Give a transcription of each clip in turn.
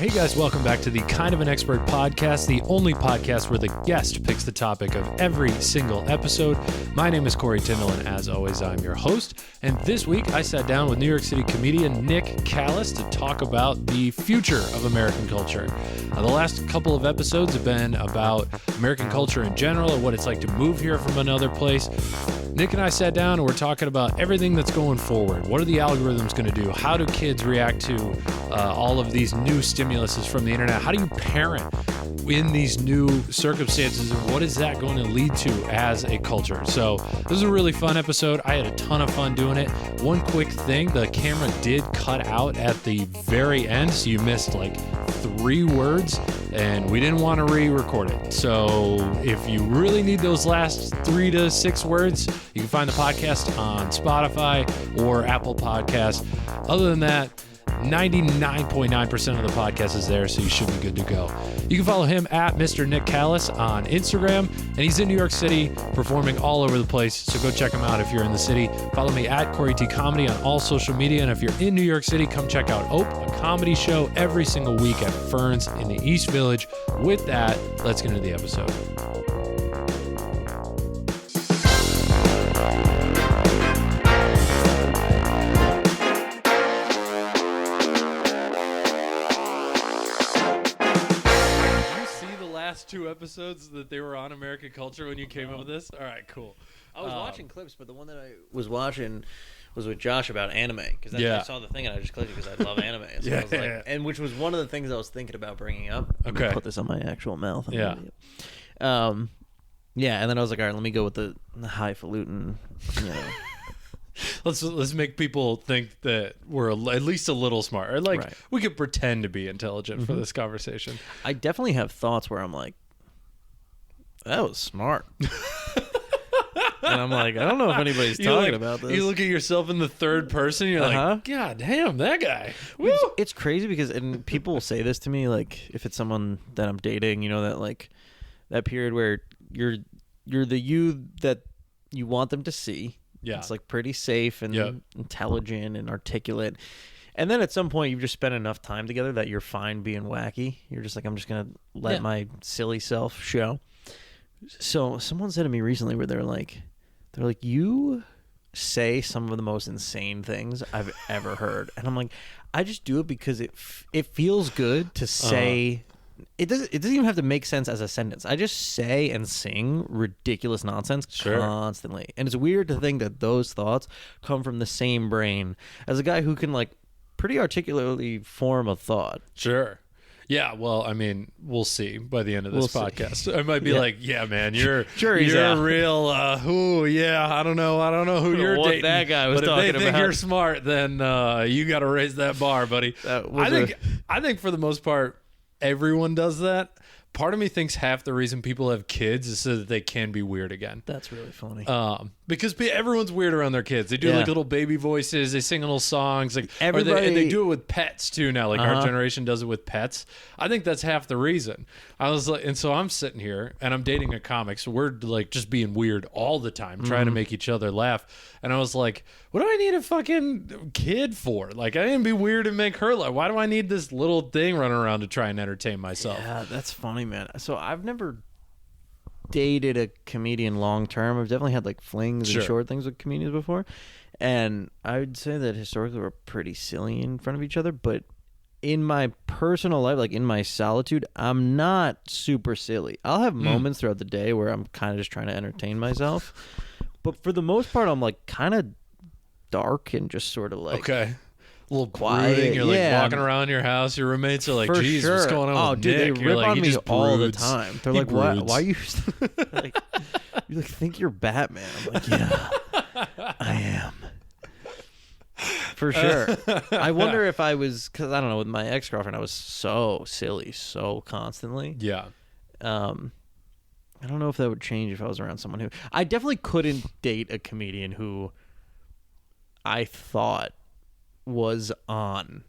Hey guys, welcome back to the Kind of an Expert podcast, the only podcast where the guest picks the topic of every single episode. My name is Corey Tyndall, and as always, I'm your host. And this week, I sat down with New York City comedian Nick Callas to talk about the future of American culture. The last couple of episodes have been about American culture in general and what it's like to move here from another place. Nick and I sat down and we're talking about everything that's going forward. What are the algorithms going to do? How do kids react to all of these new stimuluses from the internet? How do you parent in these new circumstances, and what is that going to lead to as a culture? So this is a really fun episode. I had a ton of fun doing it. One quick thing, the camera did cut out at the very end, so you missed like 3 words, and we didn't want to re-record it. So if you really need those last 3 to 6 words, you can find the podcast on Spotify or Apple Podcasts. Other than that, 99.9% of the podcast is there, so you should be good to go. You can follow him at Mr. Nick Callas on Instagram, and he's in New York City performing all over the place, so go check him out if you're in the city. Follow me at Corey T Comedy on all social media, and if you're in New York City, come check out Ope, a comedy show every single week at Ferns in the East Village. With that, let's get into the episode. Last 2 episodes that they were on American culture when you came up with this? All right, cool. I was watching clips, but the one that I was watching was with Josh about anime, because I saw the thing and I just clicked it because I love anime. So I was like, and which was one of the things I was thinking about bringing up. Okay. Put this on my actual mouth. Yeah. And then I was like, all right, let me go with the highfalutin, Let's make people think that we're at least a little smart. Or like, right, we could pretend to be intelligent for this conversation. I definitely have thoughts where I'm like, that was smart. And I'm like, I don't know if anybody's talking about this. You look at yourself in the third person, you're like, God damn, that guy. It's crazy because, and people will say this to me, like, if it's someone that I'm dating, that like that period where you're the you that you want them to see. Yeah. It's like pretty safe and intelligent and articulate. And then at some point you've just spent enough time together that you're fine being wacky. You're just like, I'm just going to let my silly self show. So someone said to me recently where they're like, you say some of the most insane things I've ever heard. And I'm like, I just do it because it feels good to say. It doesn't even have to make sense as a sentence. I just say and sing ridiculous nonsense constantly. And it's weird to think that those thoughts come from the same brain as a guy who can like pretty articulately form a thought. Sure. Yeah, well, I mean, we'll see by the end of this podcast. I might be like, yeah, man, you're a real, I don't know who you're dating. That guy was but talking if they think you're smart, then you got to raise that bar, buddy. I think for the most part, everyone does that. Part of me thinks half the reason people have kids is so that they can be weird again. That's really funny. Because everyone's weird around their kids. They do like little baby voices. They sing little songs. Like and they do it with pets too now. Like our generation does it with pets. I think that's half the reason. I was like, and so I'm sitting here and I'm dating a comic, so we're like just being weird all the time, trying to make each other laugh. And I was like, what do I need a fucking kid for? Like, I didn't be weird and make her laugh. Why do I need this little thing running around to try and entertain myself? Yeah, that's funny, man. So I've never dated a comedian long term. I've definitely had like flings and short things with comedians before, and I would say that historically we're pretty silly in front of each other. But in my personal life, like in my solitude, I'm not super silly. I'll have moments throughout the day where I'm kind of just trying to entertain myself, but for the most part, I'm like kind of dark and just sort of like a little quiet. Brooding. You're like walking around your house. Your roommates are like, "Geez, what's going on?" Oh, dude, Nick? They rip on me all the time. They're like, "Why are you?" Like, you like think you're Batman? I'm like, yeah, I am. For sure. I wonder if I was, because I don't know, with my ex-girlfriend, I was so silly, so constantly. Yeah. I don't know if that would change if I was around someone who, I definitely couldn't date a comedian who I thought was on,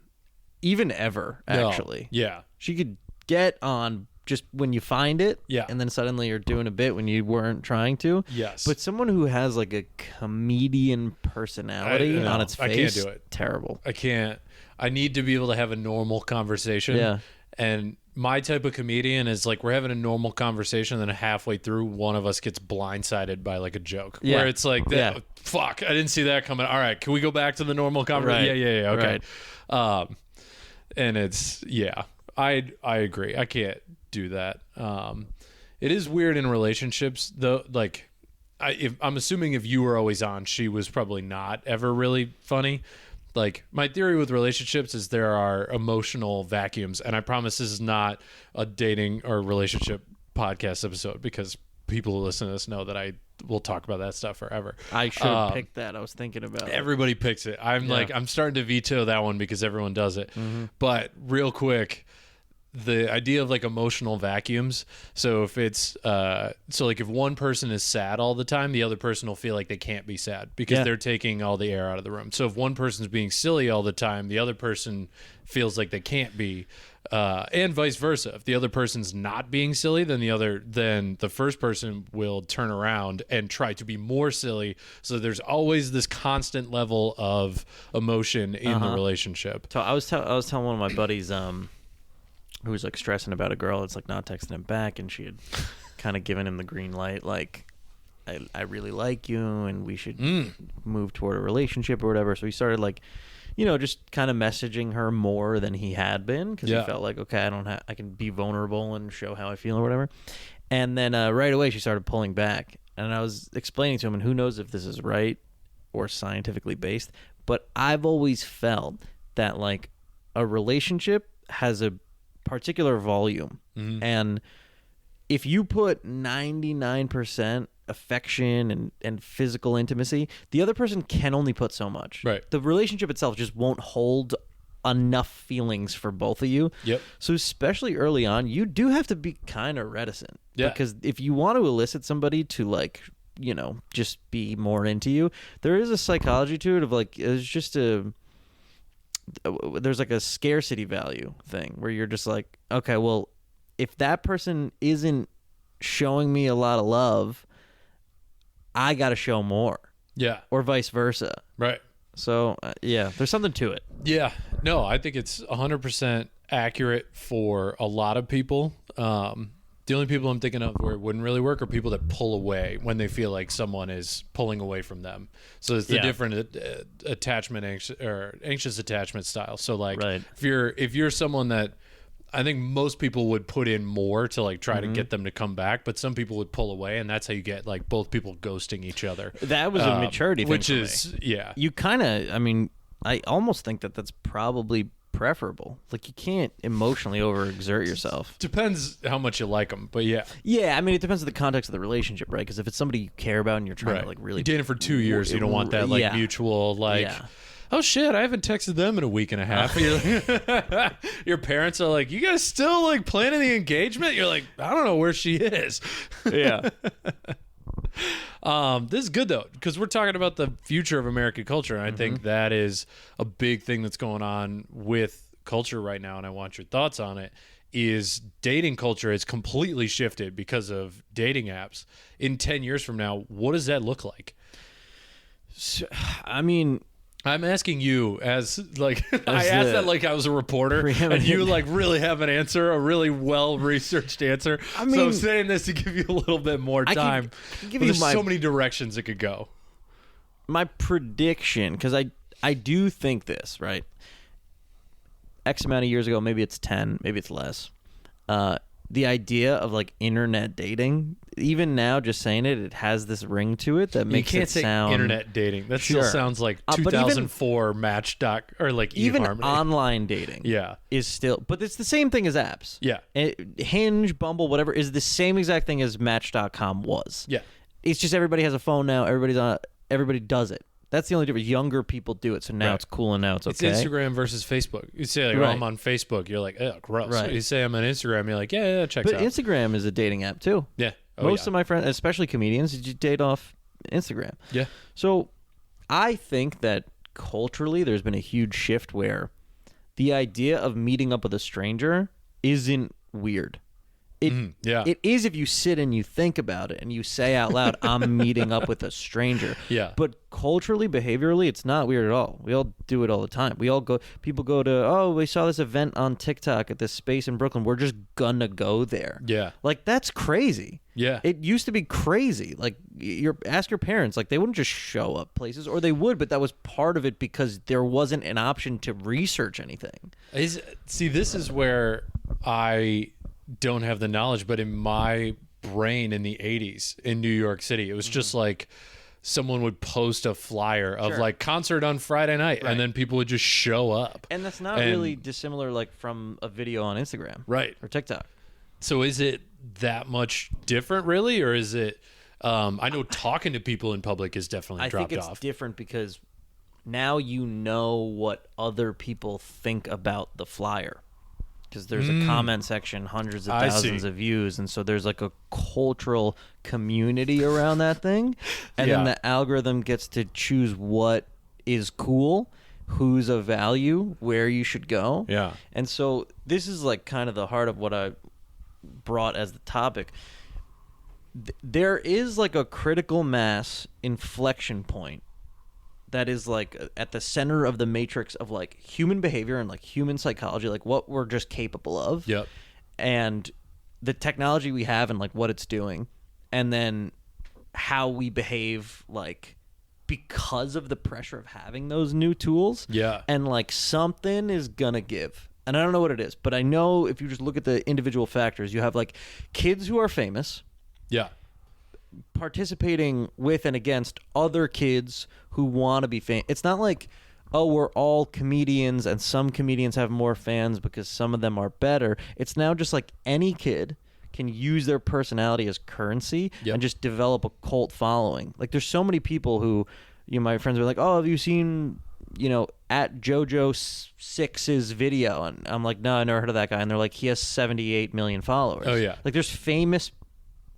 even ever, actually. No. Yeah. She could get on just when you find it, and then suddenly you're doing a bit when you weren't trying to. Yes. But someone who has like a comedian personality on its face, I can't do it. Terrible. I can't. I need to be able to have a normal conversation. Yeah. And my type of comedian is like, we're having a normal conversation, and then halfway through, one of us gets blindsided by like a joke where it's like, fuck, I didn't see that coming. All right, can we go back to the normal conversation? Right. Yeah. Okay. Right. And it's, I agree. I can't do that. It is weird in relationships though. Like, I'm assuming if you were always on, she was probably not ever really funny. Like, my theory with relationships is there are emotional vacuums, and I promise this is not a dating or relationship podcast episode, because people who listen to this know that I will talk about that stuff forever. I should have picked that. I was thinking about it. Everybody picks it. I'm starting to veto that one because everyone does it. But real quick, the idea of like emotional vacuums. So if it's like if one person is sad all the time, the other person will feel like they can't be sad because they're taking all the air out of the room. So if one person's being silly all the time, the other person feels like they can't be, and vice versa. If the other person's not being silly, then the first person will turn around and try to be more silly. So there's always this constant level of emotion in the relationship. So I was telling one of my buddies, who was like stressing about a girl that's like not texting him back, and she had kind of given him the green light, like, I really like you and we should move toward a relationship or whatever. So he started like, just kind of messaging her more than he had been, because he felt like, okay, I can be vulnerable and show how I feel or whatever. And then right away she started pulling back, and I was explaining to him, and who knows if this is right or scientifically based, but I've always felt that like a relationship has a particular volume, and if you put 99% affection and physical intimacy, the other person can only put so much. Right. The relationship itself just won't hold enough feelings for both of you. Yep. So especially early on, you do have to be kind of reticent. Yeah. Because if you want to elicit somebody to like, just be more into you, there is a psychology to it of like, there's like a scarcity value thing where you're just like, okay, well, if that person isn't showing me a lot of love, I got to show more. Yeah. Or vice versa. Right. So, there's something to it. Yeah. No, I think it's 100% accurate for a lot of people. The only people I'm thinking of where it wouldn't really work are people that pull away when they feel like someone is pulling away from them. So it's the different anxious attachment style. So like, if you're someone that, I think most people would put in more to like try to get them to come back, but some people would pull away, and that's how you get like both people ghosting each other. That was a maturity thing, which for is me. You kind of, I almost think that that's probably preferable. Like, you can't emotionally overexert yourself. Depends how much you like them, but yeah, it depends on the context of the relationship, right? Because if it's somebody you care about and you're trying to like really, you're dating for 2 years, you don't want that like mutual like, oh shit, I haven't texted them in a week and a half. Your parents are like, you guys still like planning the engagement? You're like, I don't know where she is. Yeah. This is good though, because we're talking about the future of American culture, and I think that is a big thing that's going on with culture right now, and I want your thoughts on it. Is dating culture has completely shifted because of dating apps. In 10 years from now, what does that look like? So, I'm asking you as like, I asked that like I was a reporter, and you like really have an answer, a really well-researched answer. So I'm saying this to give you a little bit more time. There's so many directions it could go. My prediction, because I do think this, right? X amount of years ago, maybe it's 10, maybe it's less. The idea of like internet dating, even now, just saying it sounds this ring to it that makes it sound. You can't say internet dating. That still sounds like 2004 Match.com or like even eHarmony. Online dating. Is still, but it's the same thing as apps. Yeah. Hinge, Bumble, whatever is the same exact thing as Match.com was. Yeah. It's just everybody has a phone now. Everybody does it. That's the only difference. Younger people do it, so now it's cool and now it's okay. It's Instagram versus Facebook. You say, like, oh, I'm on Facebook. You're like, oh, gross. Right. You say I'm on Instagram. You're like, yeah, check it out. But Instagram is a dating app, too. Yeah. Most of my friends, especially comedians, you date off Instagram. Yeah. So I think that culturally there's been a huge shift where the idea of meeting up with a stranger isn't weird. It is if you sit and you think about it and you say out loud, I'm meeting up with a stranger. Yeah. But culturally, behaviorally, it's not weird at all. We all do it all the time. People go to, oh, we saw this event on TikTok at this space in Brooklyn. We're just gonna go there. Yeah. Like, that's crazy. Yeah. It used to be crazy. Like, ask your parents. Like, they wouldn't just show up places, or they would, but that was part of it because there wasn't an option to research anything. See, this is where I don't have the knowledge, but in my brain in the 80s in New York City, it was just like someone would post a flyer of like concert on Friday night, and then people would just show up. And that's not really dissimilar like from a video on Instagram. Right. Or TikTok. So is it that much different really, or is it I know talking to people in public is definitely dropped off. I think it's different because now you know what other people think about the flyer. Because there's a comment section, hundreds of thousands of views, and so there's like a cultural community around that thing, and then the algorithm gets to choose what is cool, who's of value, where you should go. Yeah. And so this is like kind of the heart of what I brought as the topic. There is like a critical mass inflection point that is like at the center of the matrix of like human behavior and like human psychology, like what we're just capable of. Yep. And the technology we have and like what it's doing, and then how we behave like because of the pressure of having those new tools. Yeah. And like something is gonna give. And I don't know what it is, but I know if you just look at the individual factors, you have like kids who are famous. Yeah. Participating with and against other kids who want to be famous. It's not like, oh, we're all comedians and some comedians have more fans because some of them are better. It's now just like any kid can use their personality as currency and just develop a cult following. Like there's so many people who, my friends are like, oh, have you seen, at JoJo6's video? And I'm like, no, I never heard of that guy. And they're like, he has 78 million followers. Oh, yeah. Like there's famous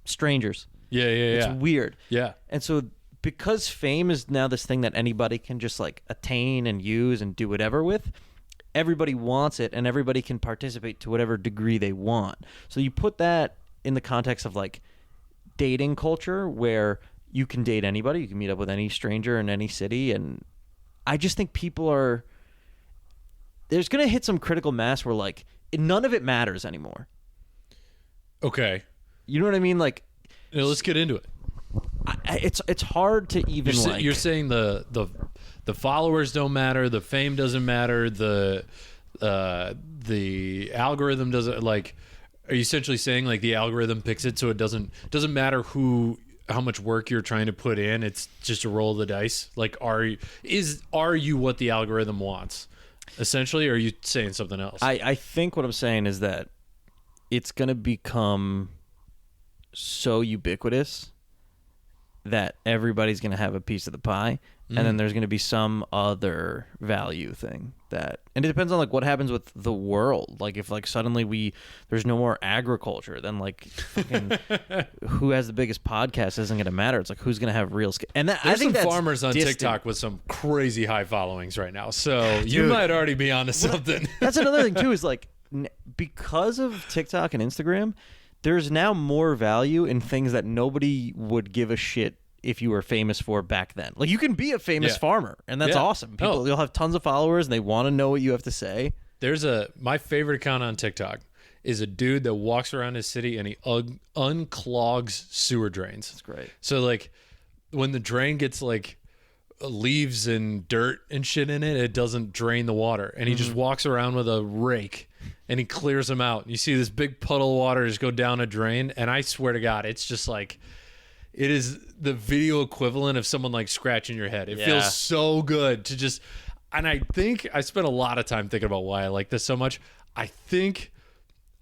strangers. Yeah. It's weird. Yeah. And so because fame is now this thing that anybody can just like attain and use and do whatever with, everybody wants it and everybody can participate to whatever degree they want. So you put that in the context of like dating culture where you can date anybody, you can meet up with any stranger in any city, and I just think there's going to hit some critical mass where like none of it matters anymore. Okay. You know what I mean? Like, let's get into it. It's hard to even you're saying the followers don't matter, the fame doesn't matter, the algorithm doesn't, like, are you essentially saying like the algorithm picks it so it doesn't matter how much work you're trying to put in, it's just a roll of the dice? Like are you what the algorithm wants essentially, or are you saying something else? I think what I'm saying is that it's going to become so ubiquitous that everybody's going to have a piece of the pie, and then there's going to be some other value thing and it depends on like what happens with the world. Like if like suddenly there's no more agriculture, then like fucking who has the biggest podcast isn't going to matter. It's like who's going to have real skill. And I think some farmers on TikTok with some crazy high followings right now, so you might already be onto something. That's another thing too, is like because of TikTok and Instagram, there's now more value in things that nobody would give a shit if you were famous for back then. Like you can be a famous farmer, and that's awesome. You'll have tons of followers and they want to know what you have to say. My favorite account on TikTok is a dude that walks around his city and he unclogs sewer drains. That's great. So like when the drain gets like leaves and dirt and shit in it, it doesn't drain the water, and he just walks around with a rake and he clears them out. You see this big puddle of water just go down a drain, and I swear to God, it's just like, it is the video equivalent of someone like scratching your head. It feels so good to just, and I think I spent a lot of time thinking about why I like this so much. I think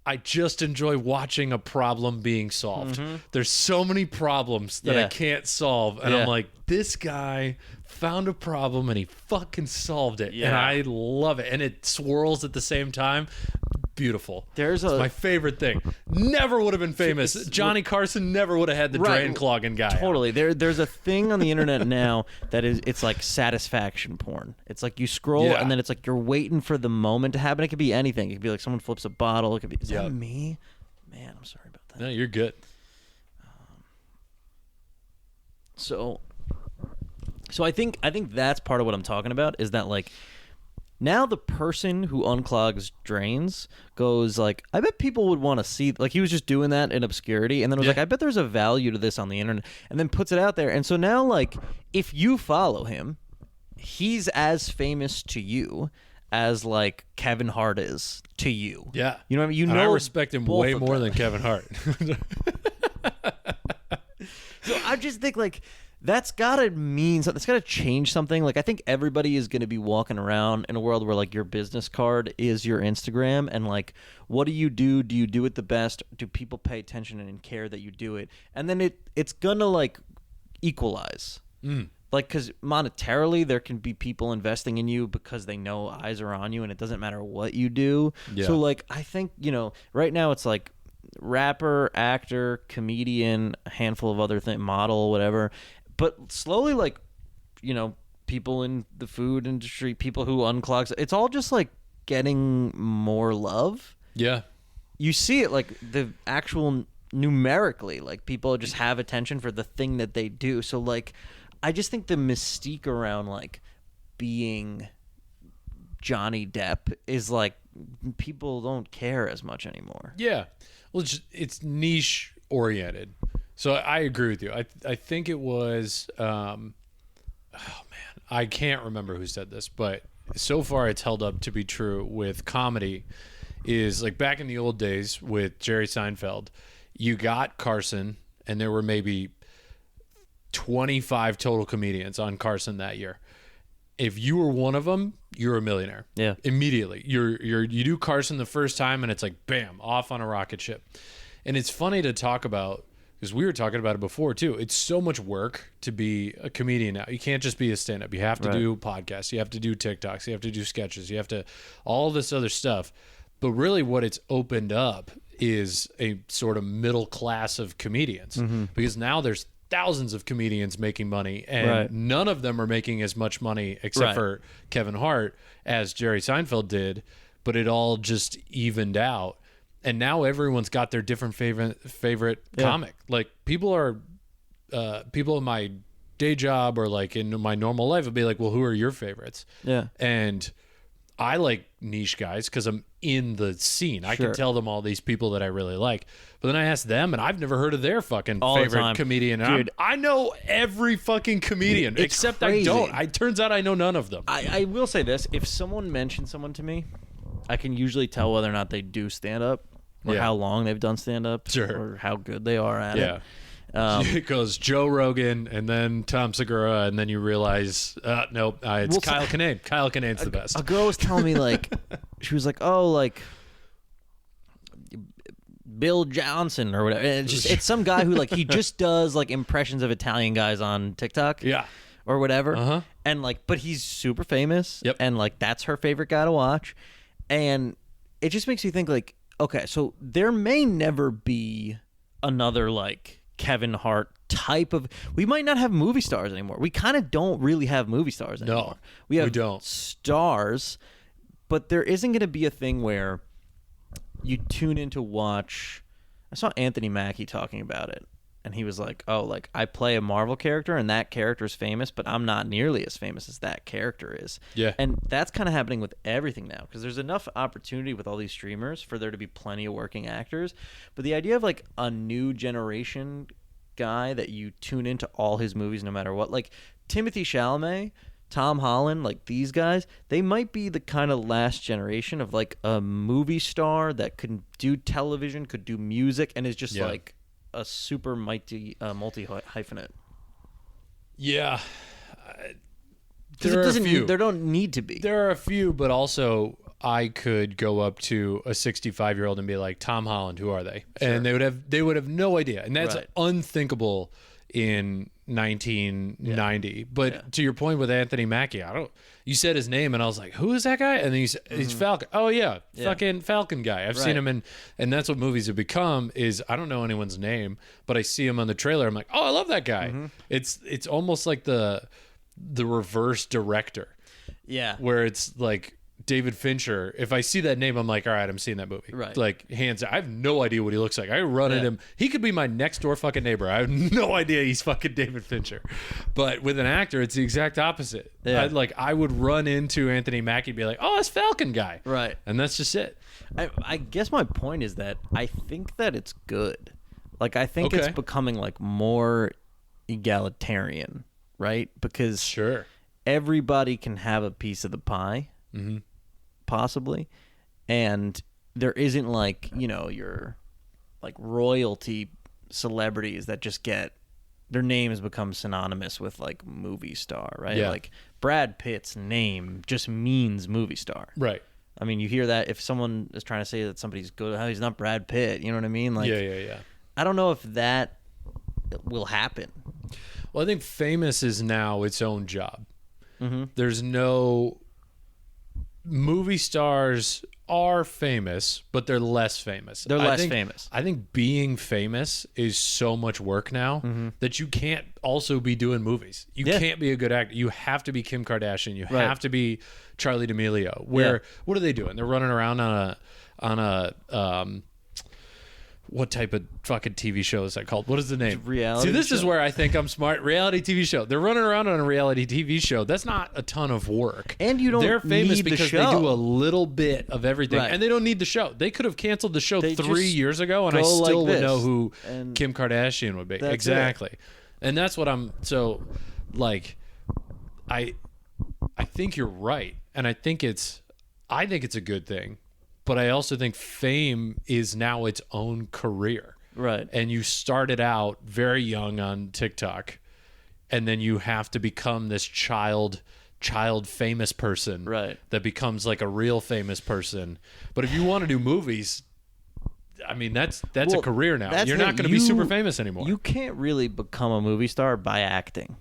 I just enjoy watching a problem being solved. There's so many problems that I can't solve, and I'm like, this guy found a problem and he fucking solved it, and I love it, and it swirls at the same time. Beautiful. It's my favorite thing. Never would have been famous. Johnny Carson never would have had the drain clogging guy. Totally. There's a thing on the internet now that it's like satisfaction porn. It's like you scroll and then it's like you're waiting for the moment to happen. It could be anything. It could be like someone flips a bottle. It could be, is that me? Man, I'm sorry about that. No, you're good. So I think that's part of what I'm talking about is that like now the person who unclogs drains goes like, I bet people would want to see, like he was just doing that in obscurity and then was like, I bet there's a value to this on the internet, and then puts it out there. And so now like if you follow him, he's as famous to you as like Kevin Hart is to you. Yeah. You know what I mean? And I respect him way more than Kevin Hart. So I just think like that's gotta mean something. That's gotta change something. Like I think everybody is gonna be walking around in a world where like your business card is your Instagram, and like what do you do? Do you do it the best? Do people pay attention and care that you do it? And then it's gonna like equalize. Like, because monetarily, there can be people investing in you because they know eyes are on you, and it doesn't matter what you do. Yeah. So, like, I think, right now it's like rapper, actor, comedian, a handful of other things, model, whatever. But slowly, like, people in the food industry, people who unclogs, it's all just like getting more love. Yeah. You see it like the actual numerically, like people just have attention for the thing that they do. So, like, I just think the mystique around like being Johnny Depp is like people don't care as much anymore. Yeah. Well, it's niche oriented. So I agree with you. I think it was, oh man, I can't remember who said this, but so far it's held up to be true with comedy. Is like back in the old days with Jerry Seinfeld, you got Carson, and there were maybe 25 total comedians on Carson that year. If you were one of them, you're a millionaire. Yeah. Immediately. You do Carson the first time and it's like bam, off on a rocket ship. And it's funny to talk about because we were talking about it before too. It's so much work to be a comedian now. You can't just be a stand-up. You have to do podcasts. You have to do TikToks. You have to do sketches. You have to all this other stuff. But really what it's opened up is a sort of middle class of comedians because now there's thousands of comedians making money, and none of them are making as much money except for Kevin Hart as Jerry Seinfeld did, but it all just evened out. And now everyone's got their different favorite comic. Like people in my day job or like in my normal life would be like, well, who are your favorites? Yeah. And I like niche guys because I'm in the scene. I can tell them all these people that I really like. But then I ask them, and I've never heard of their fucking favorite comedian. Dude, I know every fucking comedian, except crazy. I don't. It turns out I know none of them. I will say this. If someone mentions someone to me, I can usually tell whether or not they do stand-up or how long they've done stand-up or how good they are at it. It goes Joe Rogan and then Tom Segura, and then you realize, nope, it's Kyle Kinane. Kyle Kinane's the best. A girl was telling me, like, she was like, oh, like, Bill Johnson or whatever. And it's some guy who, like, he just does, like, impressions of Italian guys on TikTok. Yeah. Or whatever. And, like, but he's super famous. Yep. And, like, that's her favorite guy to watch. And it just makes you think, like, okay, so there may never be another, like, Kevin Hart type of. We might not have movie stars anymore. We kind of don't really have movie stars anymore. We don't. Stars, but there isn't going to be a thing where you tune in to watch. I saw Anthony Mackie talking about it, and he was like, "Oh, like I play a Marvel character, and that character is famous, but I'm not nearly as famous as that character is." Yeah, and that's kind of happening with everything now because there's enough opportunity with all these streamers for there to be plenty of working actors. But the idea of like a new generation guy that you tune into all his movies no matter what, like Timothée Chalamet, Tom Holland, like these guys, they might be the kind of last generation of like a movie star that could do television, could do music, and is just like a super mighty multi-hyphenate. Yeah. There are a few. There don't need to be. There are a few, but also I could go up to a 65-year-old and be like, Tom Holland, who are they? Sure. And they would have no idea. And that's unthinkable in 1990. But to your point with Anthony Mackie, you said his name and I was like, who is that guy? And then he's Falcon. Oh yeah, fucking Falcon guy. I've seen him and that's what movies have become is I don't know anyone's name, but I see him on the trailer. I'm like, oh, I love that guy. It's almost like the reverse director. Yeah. Where it's like David Fincher, if I see that name, I'm like, all right, I'm seeing that movie. Right. Like, hands down. I have no idea what he looks like. I run at him. He could be my next door fucking neighbor. I have no idea he's fucking David Fincher. But with an actor, it's the exact opposite. Yeah. I would run into Anthony Mackie and be like, oh, that's Falcon guy. Right. And that's just it. I guess my point is that I think that it's good. Like, I think it's becoming like more egalitarian, right? Because everybody can have a piece of the pie. Mm-hmm. Possibly, and there isn't like, you know, your like royalty celebrities that just get their names become synonymous with like movie star, right? Like Brad Pitt's name just means movie star, right? I mean, you hear that if someone is trying to say that somebody's good, how he's not Brad Pitt, you know what I mean? Like, yeah. I don't know if that will happen. Well, I think famous is now its own job. Mm-hmm. There's no movie stars are famous, but they're less famous. They're less famous. I think being famous is so much work now that you can't also be doing movies. You can't be a good actor. You have to be Kim Kardashian. You have to be Charli D'Amelio. What are they doing? They're running around on a what type of fucking TV show is that called? What is the name? Reality. See, this show. is where I think I'm smart. Reality TV show. They're running around on a reality TV show. That's not a ton of work. And you don't. They're famous need because the show. they do a little bit of everything, and they don't need the show. They could have canceled the show 3 years ago, and I still would know who Kim Kardashian would be. Exactly. And that's what I'm. So, like, I think you're right, and I think it's a good thing. But I also think fame is now its own career. Right. And you started out very young on TikTok, and then you have to become this child famous person that becomes like a real famous person. But if you want to do movies, I mean, that's a career now. You're not going to be super famous anymore. You can't really become a movie star by acting.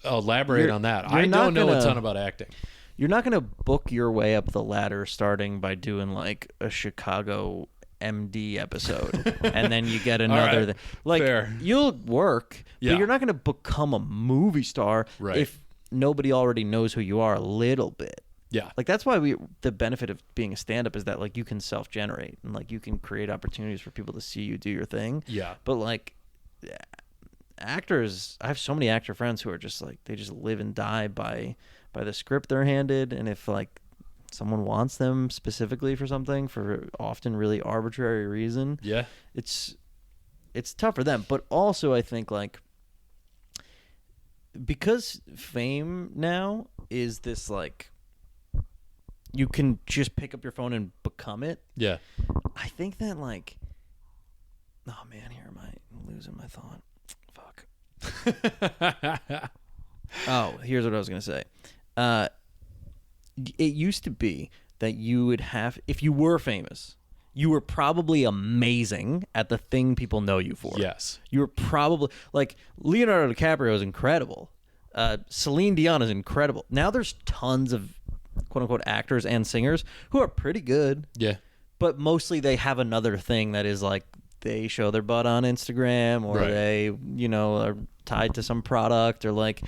Elaborate on that. I don't know a ton about acting. You're not going to book your way up the ladder starting by doing like a Chicago MD episode and then you get another. Right. Like, fair. You'll work, but you're not going to become a movie star if nobody already knows who you are a little bit. Yeah. Like, that's why the benefit of being a stand-up is that, like, you can self-generate and, like, you can create opportunities for people to see you do your thing. Yeah. But, like, actors, I have so many actor friends who are just, like, they just live and die by the script they're handed, and if like someone wants them specifically for something for often really arbitrary reason, it's tough for them. But also I think like because fame now is this like you can just pick up your phone and become it. Yeah. I think that like, oh man, here am I losing my thought. Fuck. Oh, here's what I was gonna say. It used to be that you would have, if you were famous, you were probably amazing at the thing people know you for. Yes. You were probably, like, Leonardo DiCaprio is incredible. Celine Dion is incredible. Now there's tons of quote-unquote actors and singers who are pretty good. Yeah. But mostly they have another thing that is like, they show their butt on Instagram or they, you know, are tied to some product or like,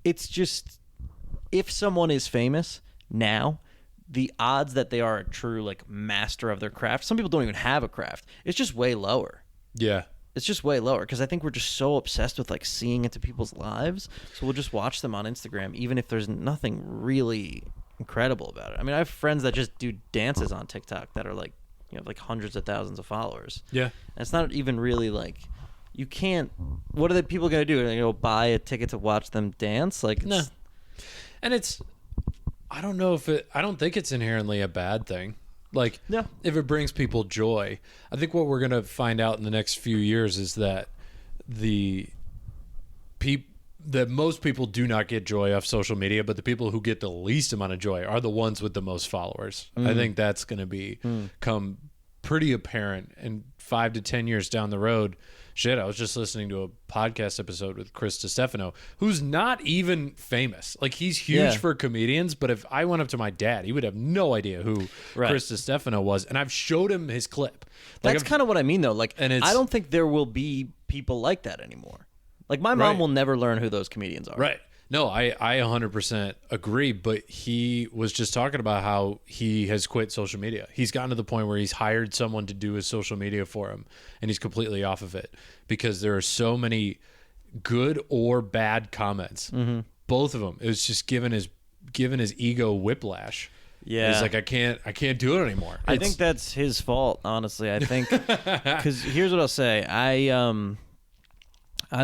it's just... If someone is famous now, the odds that they are a true like master of their craft, some people don't even have a craft. It's just way lower. Yeah. It's just way lower because I think we're just so obsessed with like seeing into people's lives. So we'll just watch them on Instagram, even if there's nothing really incredible about it. I mean, I have friends that just do dances on TikTok that are like, you know, like hundreds of thousands of followers. Yeah. And it's not even really like, you can't, what are the people going to do? You know, buy a ticket to watch them dance? Like, it's, no. And I don't think it's inherently a bad thing. Like, if it brings people joy. I think what we're going to find out in the next few years is that that most people do not get joy off social media, but the people who get the least amount of joy are the ones with the most followers. I think that's going to become pretty apparent in 5 to 10 years down the road. Shit, I was just listening to a podcast episode with Chris DiStefano, who's not even famous. Like, he's huge for comedians, but if I went up to my dad, he would have no idea who Chris DiStefano was. And I've showed him his clip. Like, that's kind of what I mean, though. Like, I don't think there will be people like that anymore. Like, my mom will never learn who those comedians are. Right. No, I 100% agree, but he was just talking about how he has quit social media. He's gotten to the point where he's hired someone to do his social media for him, and he's completely off of it because there are so many good or bad comments. Mm-hmm. Both of them. It was just given his ego whiplash. Yeah. He's like, I can't do it anymore. I think that's his fault, honestly. I think because here's what I'll say. I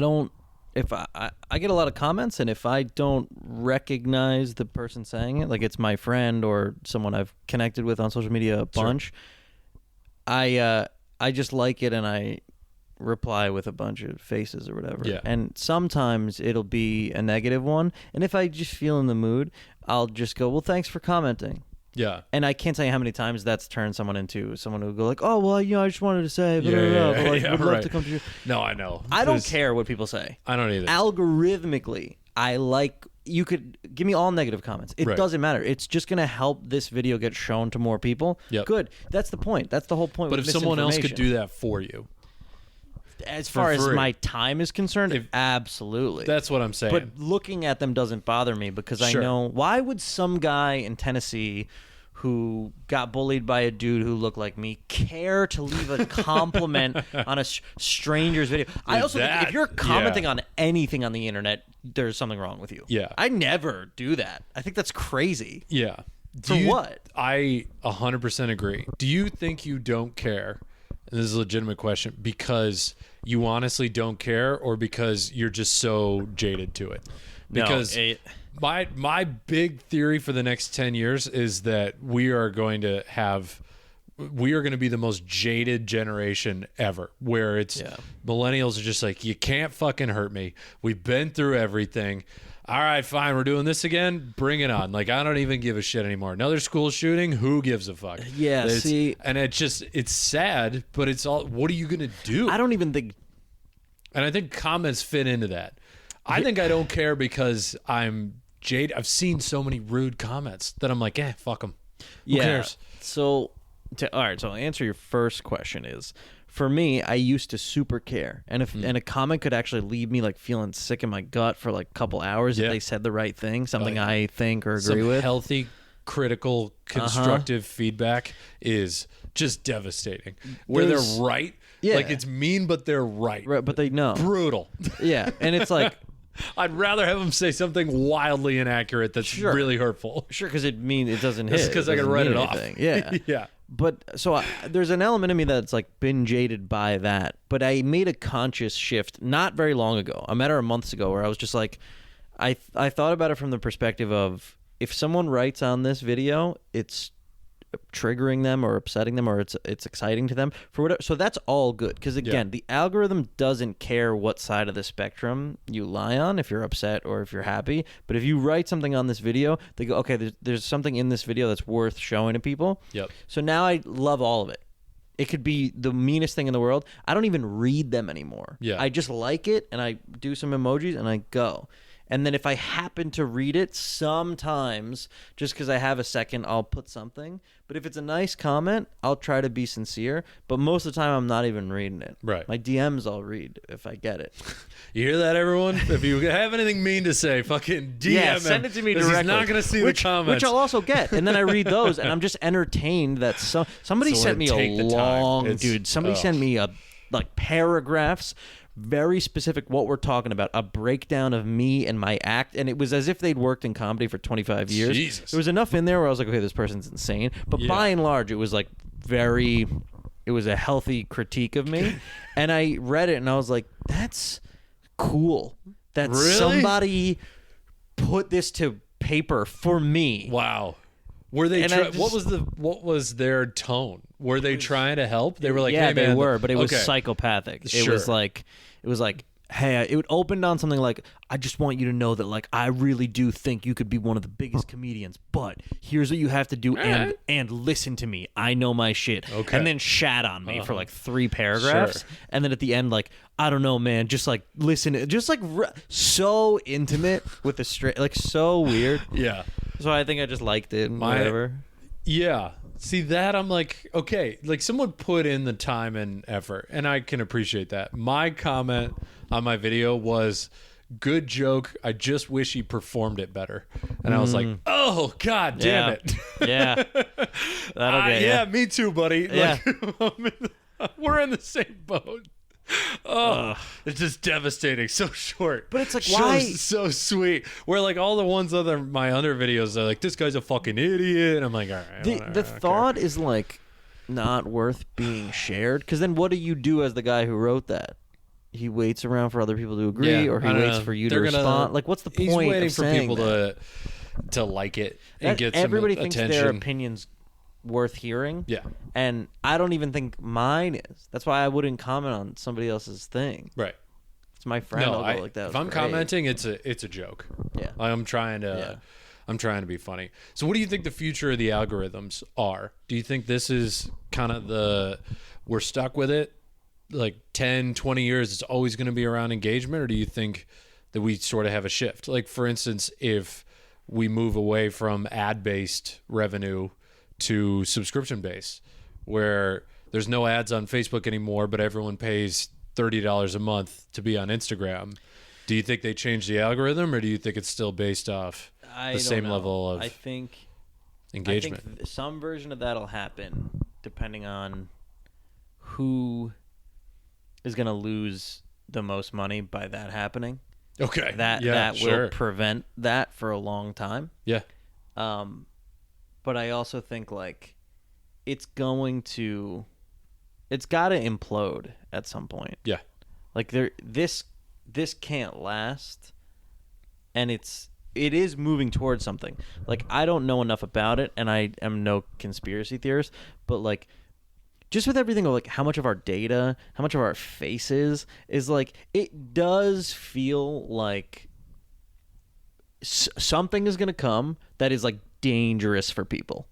don't. If I get a lot of comments, and if I don't recognize the person saying it, like it's my friend or someone I've connected with on social media a bunch, sure. I just like it and I reply with a bunch of faces or whatever. Yeah. And sometimes it'll be a negative one, and if I just feel in the mood, I'll just go, well, thanks for commenting. Yeah. And I can't tell you how many times that's turned someone into someone who go like, oh, well, I just wanted to say, but like, would love to come to you. No, I know. I don't care what people say. I don't either. Algorithmically, you could give me all negative comments. It doesn't matter. It's just going to help this video get shown to more people. Yep. Good. That's the point. That's the whole point. But if someone else could do that for you. As far as my time is concerned, absolutely. That's what I'm saying. But looking at them doesn't bother me because I know, why would some guy in Tennessee who got bullied by a dude who looked like me care to leave a compliment on a stranger's video? I also think if you're commenting on anything on the internet, there's something wrong with you. Yeah. I never do that. I think that's crazy. Yeah. What? I 100% agree. Do you think you don't care? And this is a legitimate question, because you honestly don't care, or because you're just so jaded to it? Because my big theory for the next 10 years is that we are going to be the most jaded generation ever, where it's millennials are just like, you can't fucking hurt me. We've been through everything. All right, fine, we're doing this again. Bring it on. Like, I don't even give a shit anymore. Another school shooting, who gives a fuck? Yeah, and it's sad, but it's all, what are you going to do? I don't even think. And I think comments fit into that. I think I don't care because I'm jaded. I've seen so many rude comments that I'm like, fuck them. Who cares? So, all right, so I'll answer your first question is, for me, I used to super care, and and a comment could actually leave me like feeling sick in my gut for like a couple hours if they said the right thing, something I think or agree with. Healthy, critical, constructive feedback is just devastating. Where they're right, like it's mean, but they're right. Right, but they know. Brutal. Yeah, and it's like, I'd rather have them say something wildly inaccurate that's really hurtful. Sure, because it doesn't hit. Just because I can write it off. Yeah. Yeah. But so there's an element of me that's like been jaded by that. But I made a conscious shift not very long ago. I met her months ago where I was just like, I thought about it from the perspective of, if someone writes on this video, it's triggering them or upsetting them, or it's exciting to them for whatever. So that's all good, because again, the algorithm doesn't care what side of the spectrum you lie on, if you're upset or if you're happy. But if you write something on this video, they go, okay, there's something in this video that's worth showing to people. Yep. So now I love all of it. It could be the meanest thing in the world. I don't even read them anymore. Yeah. I just like it, and I do some emojis and I go. And then if I happen to read it, sometimes, just because I have a second, I'll put something. But if it's a nice comment, I'll try to be sincere. But most of the time, I'm not even reading it. Right. My DMs I'll read if I get it. You hear that, everyone? If you have anything mean to say, fucking DM him. Send it to me directly. He's not going to see the comments. Which I'll also get. And then I read those, and I'm just entertained that somebody sent me somebody sent me paragraphs, very specific what we're talking about, a breakdown of me and my act, and it was as if they'd worked in comedy for 25 years. Jesus. There was enough in there where I was like, okay, this person's insane, but by and large it was like it was a healthy critique of me. And I read it and I was like, that's cool that somebody put this to paper for me. Wow. Were they what was their tone? Were they trying to help? They were like, yeah, hey, man, they were, but it was psychopathic. It was like, hey, it opened on something like, I just want you to know that, like, I really do think you could be one of the biggest comedians, but here's what you have to do, and listen to me. I know my shit. Okay. And then shat on me for like 3 paragraphs, and then at the end, like, I don't know, man, just like listen, just like so intimate with the straight, like so weird. Yeah. So I think I just liked it and whatever. Yeah. See that, I'm like, okay, like someone put in the time and effort, and I can appreciate that. My comment on my video was good joke. I just wish he performed it better. And I was like, oh, God damn it. Yeah. That'll get yeah, me too, buddy. Yeah. We're in the same boat. Oh, it's just devastating. So short. But it's like, Show's why? so sweet. Where like all the ones my other videos are like, this guy's a fucking idiot. And I'm like, all right. The thought is like not worth being shared. Because then what do you do as the guy who wrote that? He waits around for other people to agree, or he waits for you to respond. Like, what's the point? He's waiting of for saying people that? to like it and get some everybody attention. thinks their opinion's worth hearing. Yeah. And I don't even think mine is. That's why I wouldn't comment on somebody else's thing. Right. It's my friend. No, I'll go like that. If I'm commenting, it's a joke. Yeah. I'm trying to be funny. So what do you think the future of the algorithms are? Do you think this is kind of we're stuck with it? Like 10, 20 years, it's always going to be around engagement? Or do you think that we sort of have a shift? Like, for instance, if we move away from ad-based revenue to subscription-based, where there's no ads on Facebook anymore, but everyone pays $30 a month to be on Instagram. Do you think they changed the algorithm, or do you think it's still based off the same level of engagement? I think some version of that'll happen depending on who is going to lose the most money by that happening. Okay. That will prevent that for a long time. Yeah. But I also think like it's got to implode at some point. Yeah. Like this can't last, and it is moving towards something. Like, I don't know enough about it, and I am no conspiracy theorist, but like just with everything, like how much of our data, how much of our faces is like, it does feel like something is going to come that is like dangerous for people.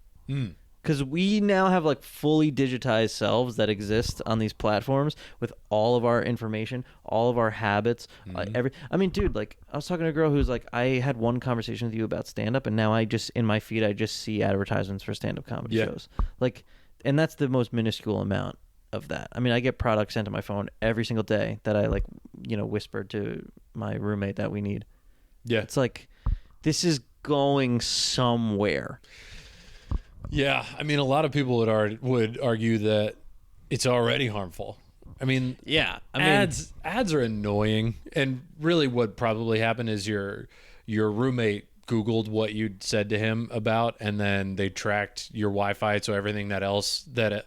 Because we now have like fully digitized selves that exist on these platforms with all of our information, all of our habits. I mean, dude, like I was talking to a girl who's like, I had one conversation with you about stand-up, and now in my feed, I just see advertisements for stand-up comedy shows. Like, and that's the most minuscule amount of that. I mean, I get products sent to my phone every single day that I like, whispered to my roommate that we need. Yeah. It's like, this is going somewhere. Yeah, I mean, a lot of people would argue that it's already harmful. I mean, ads are annoying, and really, what probably happened is your roommate Googled what you'd said to him about, and then they tracked your Wi-Fi, so everything that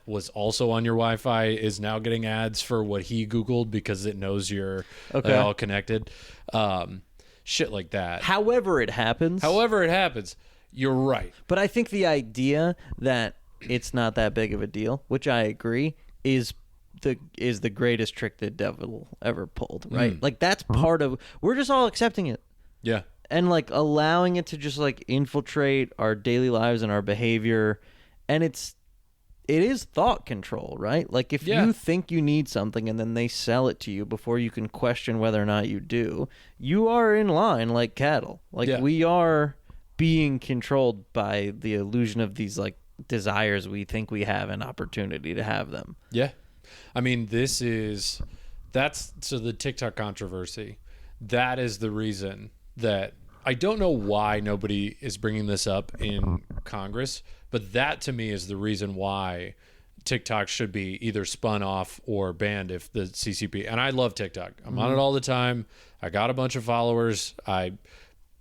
was also on your Wi-Fi is now getting ads for what he Googled because it knows you're all connected. Shit like that. However it happens. You're right. But I think the idea that it's not that big of a deal, which I agree, is the greatest trick the devil ever pulled, right? Like, that's part of, we're just all accepting it. Yeah. And like allowing it to just like infiltrate our daily lives and our behavior. And it is thought control, right? Like, if you think you need something and then they sell it to you before you can question whether or not you do, you are in line like cattle. Like, we are being controlled by the illusion of these like desires we think we have an opportunity to have them. Yeah. I mean, so the TikTok controversy, that is the reason that I don't know why nobody is bringing this up in Congress, but that to me is the reason why TikTok should be either spun off or banned if the CCP, and I love TikTok. I'm on it all the time. I got a bunch of followers.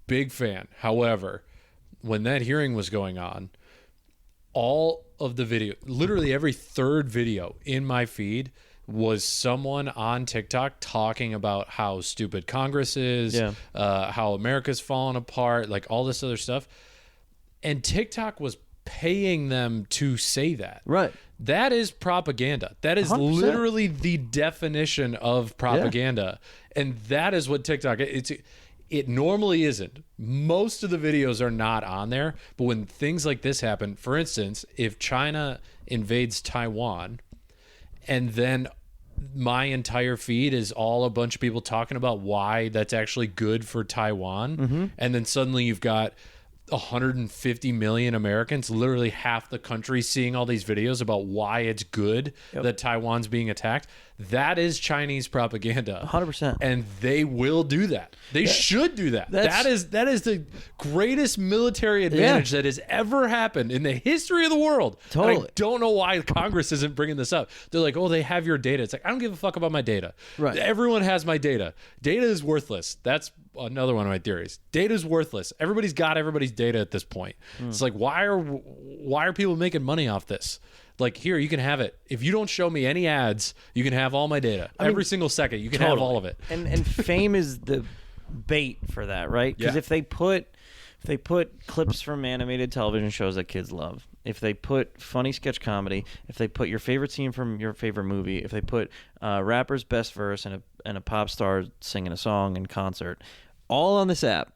Big fan. However, when that hearing was going on, all of the video, literally every third video in my feed was someone on TikTok talking about how stupid Congress is, how America's fallen apart, like all this other stuff. And TikTok was paying them to say that. Right. That is propaganda. That is 100%. Literally the definition of propaganda. Yeah. And that is what TikTok it normally isn't. Most of the videos are not on there, but when things like this happen, for instance, if China invades Taiwan and then my entire feed is all a bunch of people talking about why that's actually good for Taiwan, and then suddenly you've got 150 million Americans, literally half the country, seeing all these videos about why it's good that Taiwan's being attacked, That is Chinese propaganda. 100%. And they will do that. They should do that. That is the greatest military advantage that has ever happened in the history of the world. Totally. And I don't know why Congress isn't bringing this up. They're like, oh, they have your data. It's like, I don't give a fuck about my data. Right. Everyone has my data. Data is worthless. That's another one of my theories. Data is worthless. Everybody's got everybody's data at this point. It's like, why are people making money off this? Like, here, you can have it. If you don't show me any ads, you can have all my data. Every single second, you can have all of it. And fame is the bait for that, right? Because if they put clips from animated television shows that kids love, if they put funny sketch comedy, if they put your favorite scene from your favorite movie, if they put rapper's best verse and a pop star singing a song in concert, all on this app,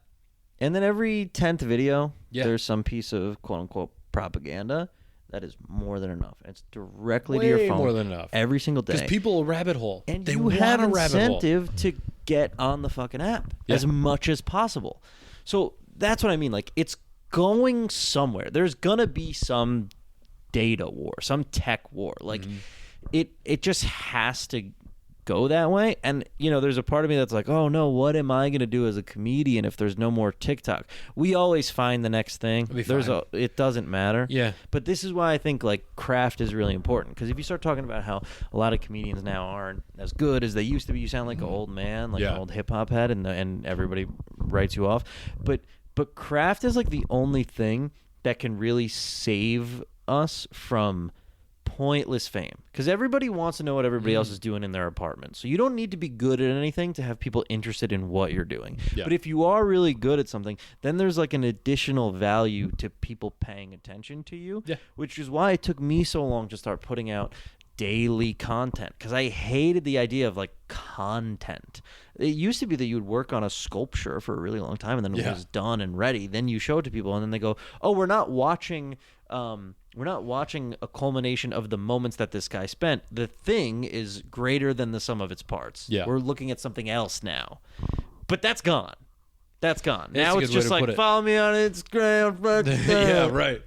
and then every 10th video, there's some piece of quote-unquote propaganda, that is more than enough. It's directly to your phone. More than enough. Every single day. Because people will rabbit hole. And they you have want a rabbit hole. incentive to get on the fucking app as much as possible. So that's what I mean. Like, it's going somewhere. There's going to be some data war, some tech war. Like, it just has to go that way. And, you know, there's a part of me that's like, oh, no, what am I going to do as a comedian if there's no more TikTok? We always find the next thing. It doesn't matter. Yeah. But this is why I think, like, craft is really important. Because if you start talking about how a lot of comedians now aren't as good as they used to be, you sound like an old man, like an old hip-hop head, and everybody writes you off. But craft is, like, the only thing that can really save us from pointless fame, because everybody wants to know what everybody else is doing in their apartment. So you don't need to be good at anything to have people interested in what you're doing. But if you are really good at something, then there's like an additional value to people paying attention to you, which is why it took me so long to start putting out daily content, because I hated the idea of like content. It used to be that you would work on a sculpture for a really long time, and then it was done and ready. Then you show it to people, and then they go, "Oh, we're not watching a culmination of the moments that this guy spent. The thing is greater than the sum of its parts. We're looking at something else now." But that's gone. Now it's just like, follow me on Instagram. Yeah, right.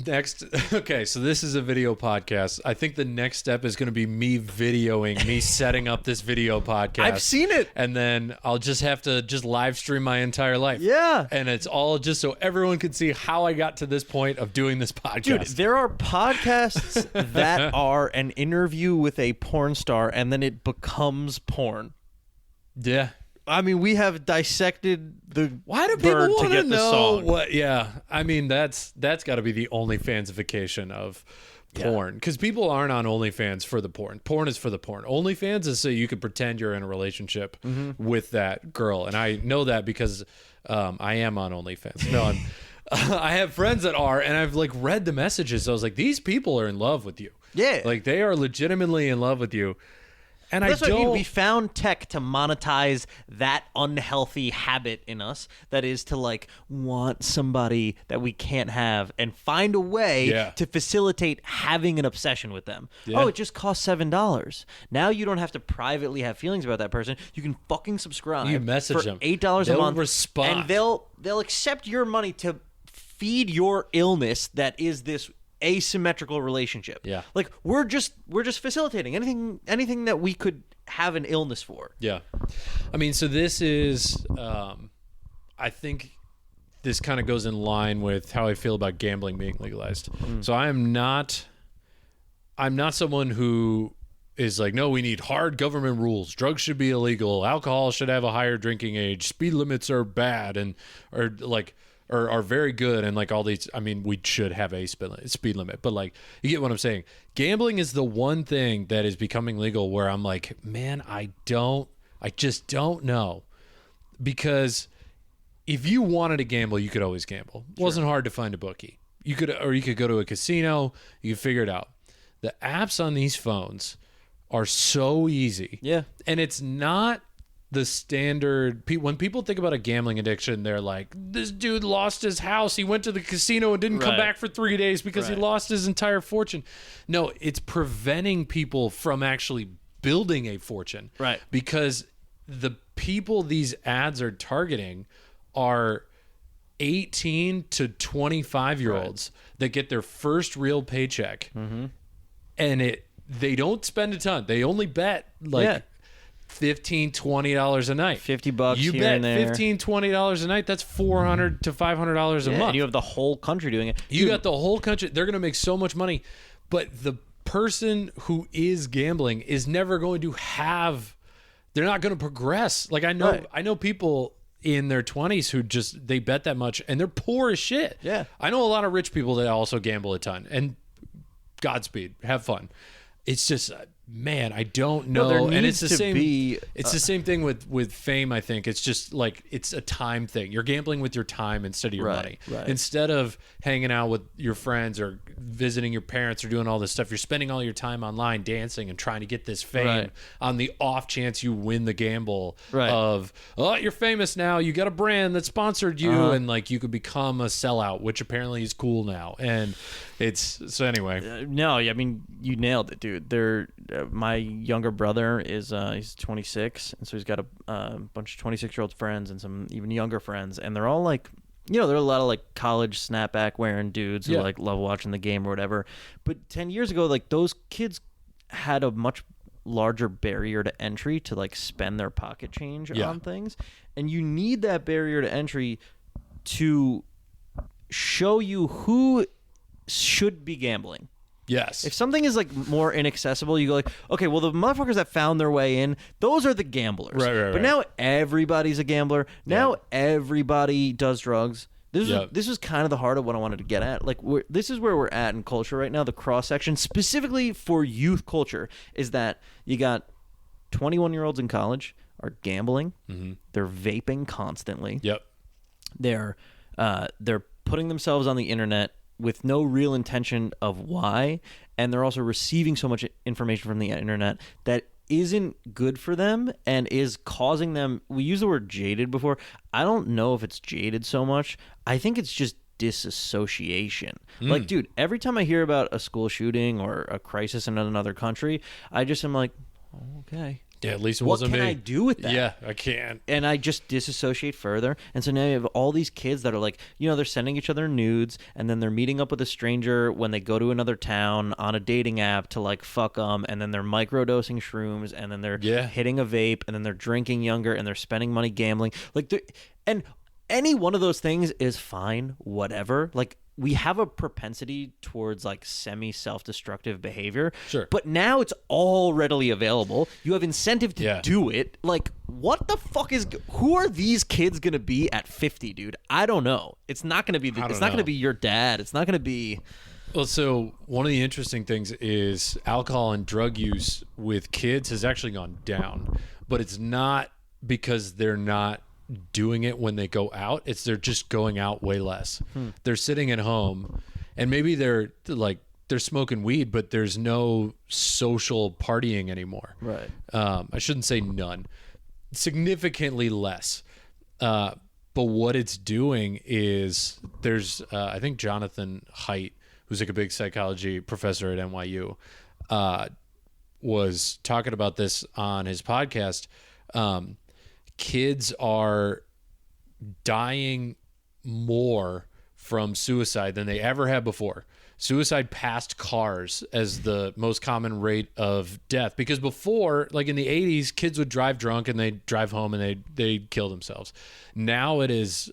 Next, okay, so this is a video podcast. I think the next step is going to be me videoing, me setting up this video podcast. I've seen it. And then I'll just have to live stream my entire life. Yeah. And it's all just so everyone can see how I got to this point of doing this podcast. Dude, there are podcasts that are an interview with a porn star and then it becomes porn. Yeah. I mean, we have dissected the why do people want to know what? Yeah, I mean that's got to be the OnlyFansification of porn, because people aren't on OnlyFans for the porn. Porn is for the porn. OnlyFans is so you can pretend you're in a relationship with that girl, and I know that because I am on OnlyFans. No, I have friends that are, and I've like read the messages. So I was like, these people are in love with you. Yeah, like they are legitimately in love with you. And that's what I mean. We found tech to monetize that unhealthy habit in us, that is to like want somebody that we can't have and find a way to facilitate having an obsession with them. Oh, it just costs $7. Now you don't have to privately have feelings about that person. You can fucking subscribe. You message them $8 a month, respond, and they'll accept your money to feed your illness that is this asymmetrical relationship. Yeah. Like we're just facilitating anything that we could have an illness for. Yeah. I mean, so this is I think this kind of goes in line with how I feel about gambling being legalized. So I'm not someone who is like, no, we need hard government rules. Drugs should be illegal. Alcohol should have a higher drinking age. Speed limits are bad and are very good, and like all these, I mean, we should have a speed limit, but like, you get what I'm saying. Gambling is the one thing that is becoming legal where I'm like, man, I just don't know, because if you wanted to gamble, you could always gamble. It wasn't hard to find a bookie. You could go to a casino, you could figure it out. The apps on these phones are so easy. Yeah. And it's not the standard. When people think about a gambling addiction, they're like, this dude lost his house. He went to the casino and didn't come back for 3 days because he lost his entire fortune. No, it's preventing people from actually building a fortune. Right. Because the people these ads are targeting are 18 to 25-year-olds that get their first real paycheck. And they don't spend a ton. They only bet like $15, $20 a night. $50 you here bet and there. $15, $20 a night. That's $400 to $500 a month. And you have the whole country doing it. You got the whole country. They're going to make so much money. But the person who is gambling is never going to have, they're not going to progress. Like I know people in their 20s who just, they bet that much and they're poor as shit. Yeah. I know a lot of rich people that also gamble a ton, and Godspeed, have fun. It's just, man, I don't know. And it's the same. It's the same thing with fame. I think it's just like it's a time thing. You're gambling with your time instead of your money. Right. Instead of hanging out with your friends or visiting your parents or doing all this stuff, you're spending all your time online dancing and trying to get this fame on the off chance you win the gamble of, oh, you're famous now. You got a brand that sponsored you, and like you could become a sellout, which apparently is cool now. And it's so anyway. No, I mean you nailed it, dude. My younger brother is he's 26, and so he's got a bunch of 26-year-old friends and some even younger friends, and they're all like, you know, there are a lot of like college snapback wearing dudes who like love watching the game or whatever. But 10 years ago, like those kids had a much larger barrier to entry to like spend their pocket change on things, and you need that barrier to entry to show you who should be gambling. Yes. If something is like more inaccessible, you go like, okay, well, the motherfuckers that found their way in, those are the gamblers. Right. But now everybody's a gambler. Now everybody does drugs. This is kind of the heart of what I wanted to get at. Like, this is where we're at in culture right now. The cross section, specifically for youth culture, is that you got 21-year-olds in college are gambling. Mm-hmm. They're vaping constantly. Yep. They're putting themselves on the internet with no real intention of why, and they're also receiving so much information from the internet that isn't good for them and is causing them, we used the word jaded before. I don't know if it's jaded so much. I think it's just disassociation. Like, dude, every time I hear about a school shooting or a crisis in another country, I just am like, oh, okay. Yeah, at least it what wasn't me. What can I do with that? Yeah, I can't. And I just disassociate further. And so now you have all these kids that are like, you know, they're sending each other nudes, and then they're meeting up with a stranger when they go to another town on a dating app to like fuck them, and then they're microdosing shrooms, and then they're hitting a vape, and then they're drinking younger, and they're spending money gambling. Like, and any one of those things is fine, whatever. Like, we have a propensity towards like semi-self-destructive behavior. Sure. But now it's all readily available. You have incentive to do it. Like, what the fuck who are these kids going to be at 50, dude? I don't know. It's not going to be it's not going to be your dad. It's not going to be. Well, so one of the interesting things is alcohol and drug use with kids has actually gone down, but it's not because they're not doing it when they go out. It's they're just going out way less. They're sitting at home, and maybe they're smoking weed, but there's no social partying anymore. Right. I shouldn't say none. Significantly less. But what it's doing is there's I think Jonathan Haidt, who's like a big psychology professor at NYU, was talking about this on his podcast. Kids are dying more from suicide than they ever have before. Suicide passed cars as the most common rate of death, because before, like in the 80s, kids would drive drunk and they'd drive home and they'd kill themselves. Now it is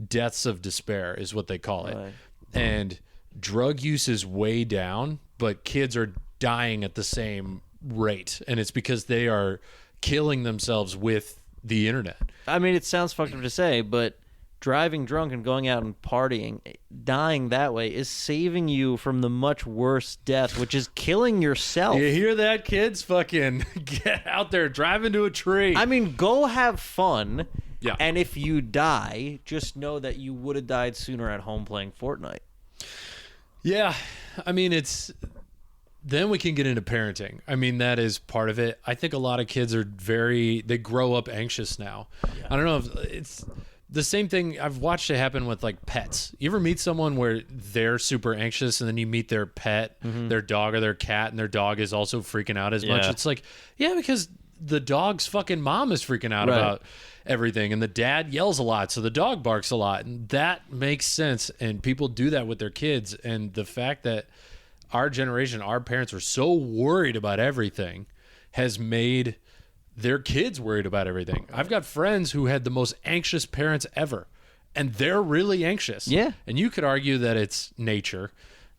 deaths of despair is what they call it. Right. And drug use is way down, but kids are dying at the same rate. And it's because they are killing themselves with the internet. I mean, it sounds fucked up to say, but driving drunk and going out and partying, dying that way, is saving you from the much worse death, which is killing yourself. You hear that, kids? Fucking get out there, drive into a tree. I mean, go have fun. Yeah. And if you die, just know that you would have died sooner at home playing Fortnite. Yeah. I mean, then we can get into parenting. I mean, that is part of it. I think a lot of kids are they grow up anxious now. Yeah. I don't know if it's the same thing. I've watched it happen with like pets. You ever meet someone where they're super anxious and then you meet their pet, their dog or their cat, and their dog is also freaking out as much? It's like, yeah, because the dog's fucking mom is freaking out about everything, and the dad yells a lot, so the dog barks a lot, and that makes sense. And people do that with their kids. And the fact that our generation, our parents are so worried about everything, has made their kids worried about everything. I've got friends who had the most anxious parents ever, and they're really anxious. Yeah. And you could argue that it's nature.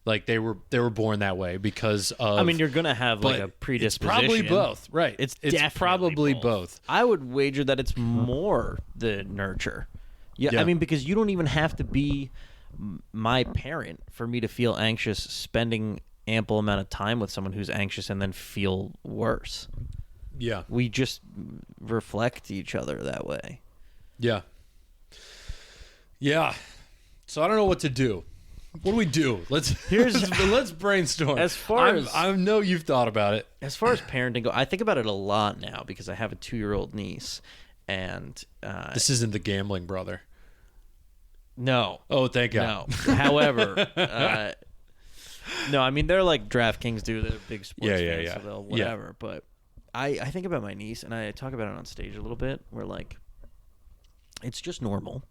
Like they were born that way because of. I mean, you're gonna have like a predisposition. It's probably both, right? It's probably both. I would wager that it's more the nurture. Yeah, I mean, because you don't even have to be my parent for me to feel anxious spending ample amount of time with someone who's anxious and then feel worse. Yeah. We just reflect each other that way. Yeah. Yeah. So I don't know what to do. What do we do? Let's brainstorm. As far as I know you've thought about it. As far as parenting go, I think about it a lot now because I have a 2-year-old niece, and this isn't the gambling brother. No. Oh, thank God. No. However, no, I mean they're like DraftKings do. They're big sports fans, so they'll whatever. Yeah. But I think about my niece, and I talk about it on stage a little bit, where like it's just normal.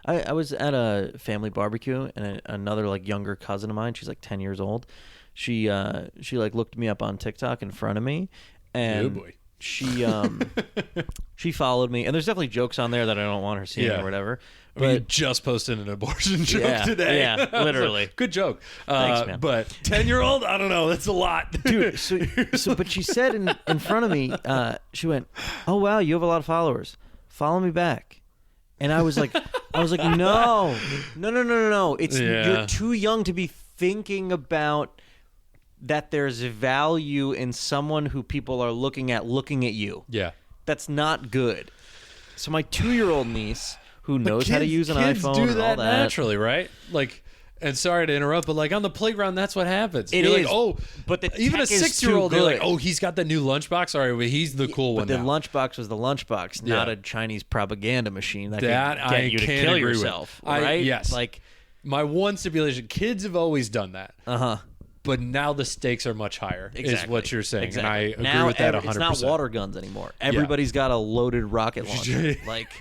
I was at a family barbecue, and another like younger cousin of mine, she's like 10 years old. She like looked me up on TikTok in front of me, and oh boy. She followed me, and there's definitely jokes on there that I don't want her seeing or whatever. But you just posted an abortion joke today. Yeah, literally. Like, good joke. Thanks, man. But 10-year-old, I don't know. That's a lot, dude. So, but she said in front of me, she went, "Oh wow, you have a lot of followers. Follow me back." And I was like, no. It's you're too young to be thinking about that. There's value in someone who people are looking at you. Yeah, that's not good. So my 2-year-old niece, who knows how to use an iPhone, do and that all that naturally, right? Like, and sorry to interrupt, but like on the playground, that's what happens. You're like, oh, but even a 6-year-old, you're like, oh, he's got the new lunchbox. All right, well, he's the cool one. But the now. lunchbox was the lunchbox, not a Chinese propaganda machine that could I get you to can't kill agree yourself. With. Right? Yes. Like my one stipulation: kids have always done that. But now the stakes are much higher. Exactly. Is what you're saying, and I agree now with that 100%. It's not water guns anymore. Everybody's got a loaded rocket launcher. Like,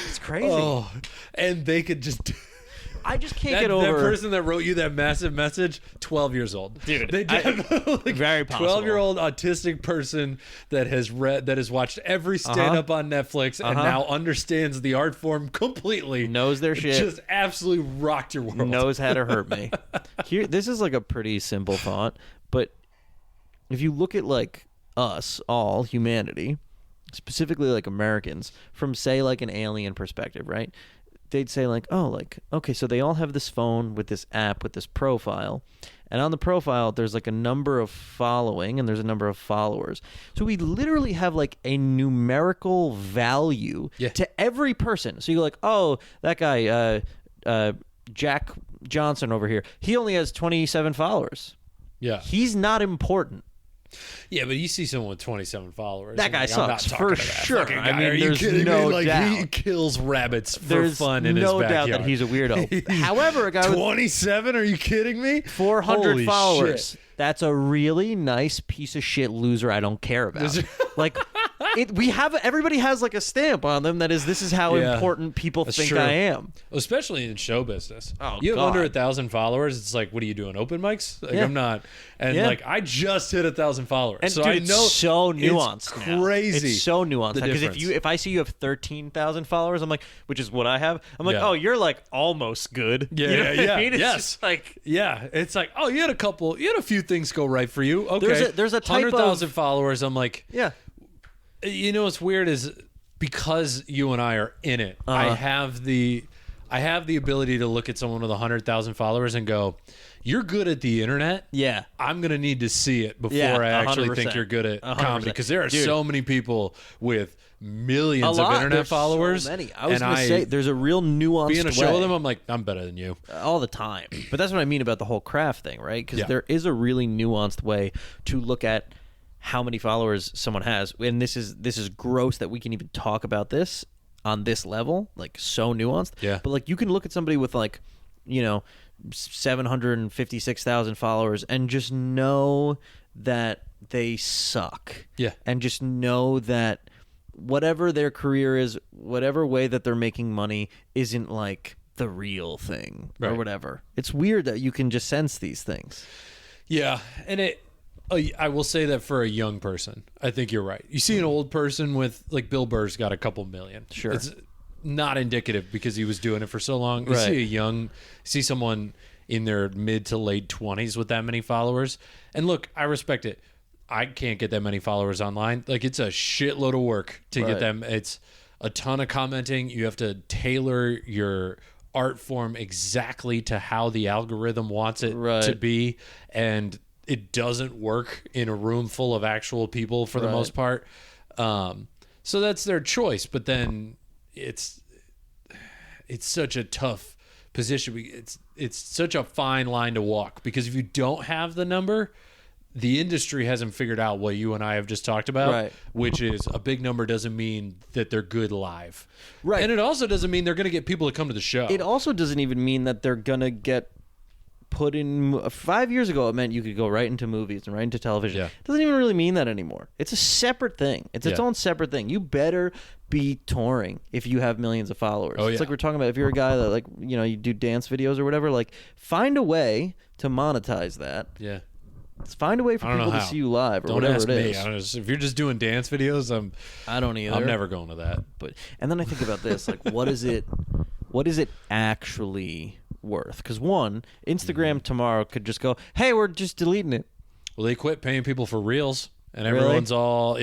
it's crazy. Oh, and they could just. I just can't get over that person that wrote you that massive message. 12 years old, dude. They like very possible. 12-year-old autistic person that has watched every stand-up on Netflix and now understands the art form completely. Knows their shit. Just absolutely rocked your world. Knows how to hurt me. This is like a pretty simple thought, but if you look at like us, all humanity, specifically like Americans, from say like an alien perspective, right? They'd say like, oh, like, okay, so they all have this phone with this app with this profile, and on the profile there's like a number of following and there's a number of followers. So we literally have like a numerical value to every person. So you're like, oh, that guy Jack Johnson over here, he only has 27 followers. Yeah, he's not important. Yeah, but you see someone with 27 followers. That guy sucks for sure. I mean, there's no doubt. He kills rabbits for fun in his backyard. There's no doubt that he's a weirdo. However, a guy with 27? Are you kidding me? 400 followers. Shit. That's a really nice piece of shit loser I don't care about. Like, everybody has like a stamp on them that is, this is how important people think I am. Especially in show business. Oh, you have under 1,000 followers. It's like, what are you doing? Open mics? Like, I'm not. And like, I just hit 1,000 followers. And so dude, I know it's so nuanced. It's crazy. It's so nuanced. Because difference. if I see you have 13,000 followers, I'm like, which is what I have. I'm like, oh, you're like almost good. Yeah, you know what I mean? It's yes. just like, it's like, oh, you had a few things go right for you. Okay. There's a type 100,000 followers. I'm like, yeah. You know what's weird is because you and I are in it, I have the ability to look at someone with 100,000 followers and go, you're good at the internet. Yeah. I'm going to need to see it before I actually think you're good at comedy. Because there are so many people with millions of internet followers. So many. I was going to say, there's a real nuanced being a show with them, I'm like, I'm better than you. All the time. But that's what I mean about the whole craft thing, right? Because there is a really nuanced way to look at how many followers someone has. And this is gross that we can even talk about this on this level, like so nuanced. Yeah. But like you can look at somebody with like, 756,000 followers and just know that they suck. Yeah. And just know that whatever their career is, whatever way that they're making money isn't like the real thing or whatever. It's weird that you can just sense these things. Yeah, and I will say that for a young person, I think you're right. You see an old person with, like, Bill Burr's got a couple million. Sure. It's not indicative because he was doing it for so long. You see someone in their mid to late 20s with that many followers. And look, I respect it. I can't get that many followers online. Like, it's a shitload of work to get them. It's a ton of commenting. You have to tailor your art form exactly to how the algorithm wants it to be, and it doesn't work in a room full of actual people for the most part. So that's their choice, but then it's such a tough position. It's such a fine line to walk, because if you don't have the number, the industry hasn't figured out what you and I have just talked about, which is a big number doesn't mean that they're good live. Right. And it also doesn't mean they're going to get people to come to the show. It also doesn't even mean that they're going to get put in. 5 years ago, it meant you could go right into movies and right into television. Yeah. It doesn't even really mean that anymore. It's a separate thing. It's its own separate thing. You better be touring if you have millions of followers. It's like we're talking about, if you're a guy that, like, you know, you do dance videos or whatever, like, find a way to monetize that. Yeah. Find a way for people to see you live, or whatever it is. If you're just doing dance videos, I don't either. I'm never going to that. And then I think about this, like, what is it actually worth? Because one, Instagram tomorrow could just go, hey, we're just deleting it. Well, they quit paying people for Reels, and everyone's all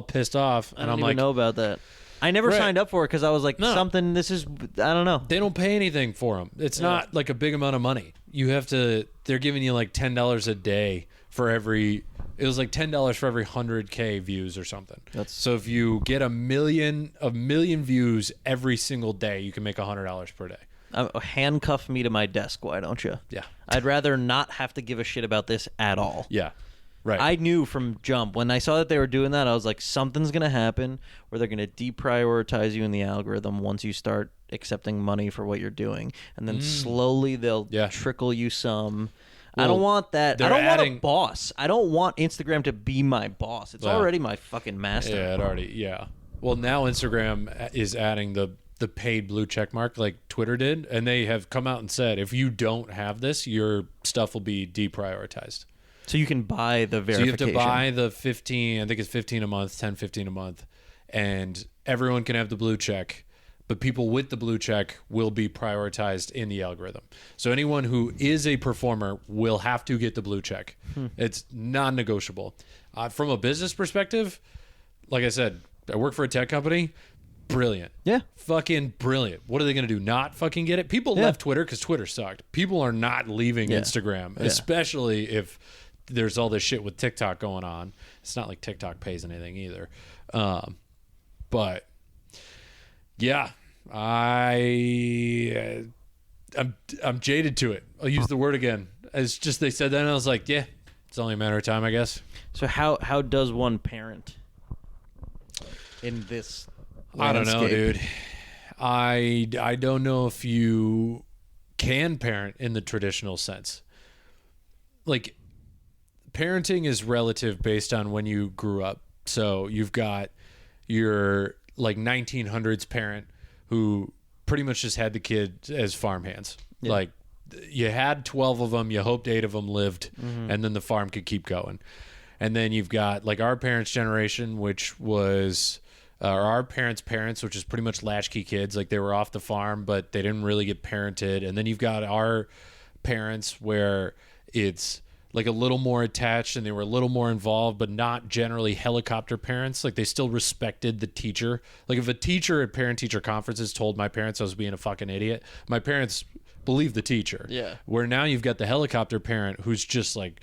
pissed off. And I don't even know about that. I never signed up for it because I was like, I don't know. They don't pay anything for them. It's not like a big amount of money. They're giving you like $10 a day for it was like $10 for every 100K views or something. So if you get a million views every single day, you can make $100 per day. Handcuff me to my desk, why don't you? Yeah. I'd rather not have to give a shit about this at all. Yeah. Right. I knew from jump when I saw that they were doing that, I was like, something's going to happen where they're going to deprioritize you in the algorithm once you start accepting money for what you're doing. And then slowly they'll trickle you some. Well, I don't want that. I don't want a boss. I don't want Instagram to be my boss. It's already my fucking master. Yeah. Well, now Instagram is adding the paid blue check mark like Twitter did. And they have come out and said, if you don't have this, your stuff will be deprioritized. So you can buy the verification. So you have to buy the 15, I think it's 15 a month, 10, 15 a month. And everyone can have the blue check, but people with the blue check will be prioritized in the algorithm. So anyone who is a performer will have to get the blue check. It's non-negotiable. From a business perspective, like I said, I work for a tech company. Brilliant. Yeah. Fucking brilliant. What are they going to do? Not fucking get it? People left Twitter because Twitter sucked. People are not leaving Instagram, especially if there's all this shit with TikTok going on. It's not like TikTok pays anything either. But yeah, I'm jaded to it. I'll use the word again. It's just, they said that and I was like, yeah, it's only a matter of time, I guess. So how does one parent in this landscape? I don't know, dude. I don't know if you can parent in the traditional sense. Like, parenting is relative based on when you grew up. So you've got your like 1900s parent who pretty much just had the kid as farmhands. Yeah. Like, you had 12 of them, you hoped 8 of them lived, and then the farm could keep going. And then you've got like our parents' generation, which was our parents' parents, which is pretty much latchkey kids. Like, they were off the farm, but they didn't really get parented. And then you've got our parents, where it's like a little more attached and they were a little more involved, but not generally helicopter parents. Like, they still respected the teacher. Like, if a teacher at parent-teacher conferences told my parents I was being a fucking idiot, my parents believed the teacher. Yeah. Where now you've got the helicopter parent who's just like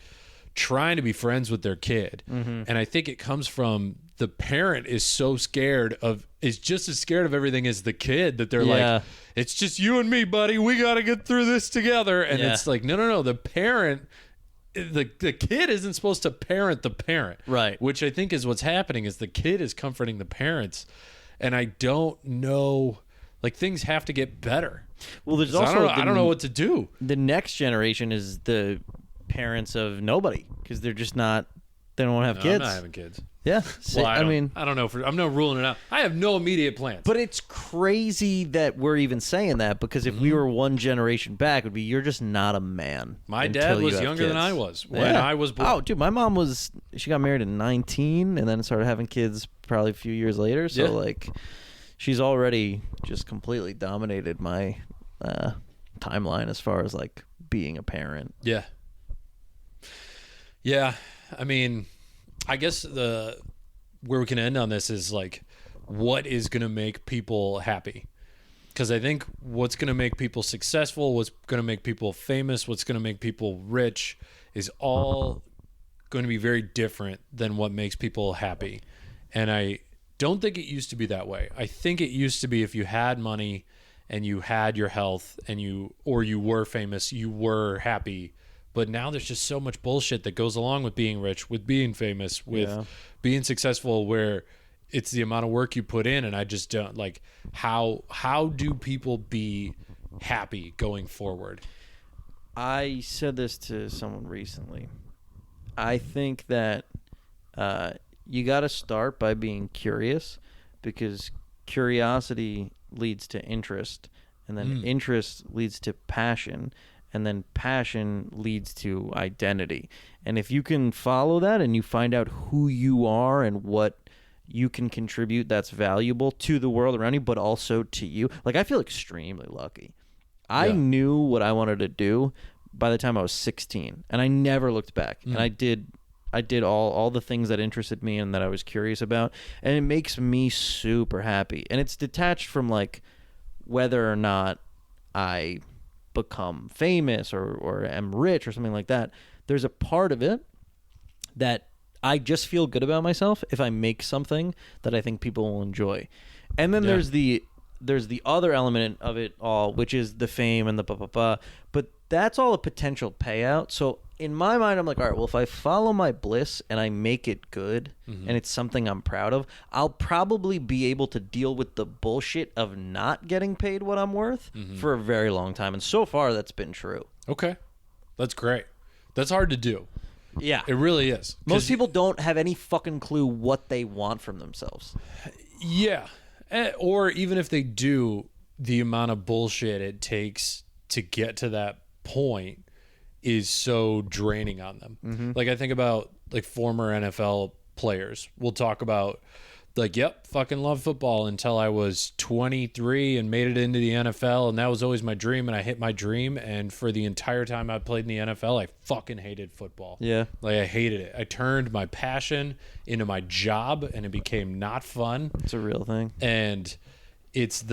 trying to be friends with their kid. And I think it comes from the parent is just as scared of everything as the kid, that they're like, it's just you and me, buddy. We got to get through this together. And it's like, no. The parent, the kid isn't supposed to parent the parent. Right. Which I think is what's happening, is the kid is comforting the parents. And I don't know, like, things have to get better. Well, there's also I don't know what to do. The next generation is the parents of nobody, because they're just not, they don't have kids. I'm not having kids. Yeah. Well, I don't know. I'm not ruling it out. I have no immediate plans. But it's crazy that we're even saying that, because if we were one generation back, it would be, you're just not a man. My dad was younger than I was when I was born. Oh, dude, my mom she got married at 19 and then started having kids probably a few years later. So, like, she's already just completely dominated my timeline as far as, like, being a parent. Yeah. Yeah. I mean, I guess where we can end on this is, like, what is going to make people happy? Because I think what's going to make people successful, what's going to make people famous, what's going to make people rich is all going to be very different than what makes people happy. And I don't think it used to be that way. I think it used to be if you had money and you had your health and you were famous, you were happy. But now there's just so much bullshit that goes along with being rich, with being famous, with being successful, where it's the amount of work you put in. And I just don't like, how do people be happy going forward? I said this to someone recently. I think that you got to start by being curious, because curiosity leads to interest, and then interest leads to passion, and then passion leads to identity. And if you can follow that and you find out who you are and what you can contribute that's valuable to the world around you, but also to you. Like, I feel extremely lucky. I knew what I wanted to do by the time I was 16, and I never looked back. And I did all the things that interested me and that I was curious about, and it makes me super happy. And it's detached from, like, whether or not I become famous or am rich or something like that. There's a part of it that I just feel good about myself if I make something that I think people will enjoy. And then there's the other element of it all, which is the fame and the but that's all a potential payout. So in my mind, I'm like, all right, well, if I follow my bliss and I make it good and it's something I'm proud of, I'll probably be able to deal with the bullshit of not getting paid what I'm worth for a very long time. And so far, that's been true. Okay. That's great. That's hard to do. Yeah. It really is. Most people don't have any fucking clue what they want from themselves. Yeah. Or even if they do, the amount of bullshit it takes to get to that point is so draining on them. Like, I think about, like, former NFL players. We'll talk about, like, yep, fucking love football until I was 23 and made it into the NFL, and that was always my dream, and I hit my dream, and for the entire time I played in the NFL, I fucking hated football. Yeah. Like, I hated it. I turned my passion into my job, and it became not fun. It's a real thing. And it's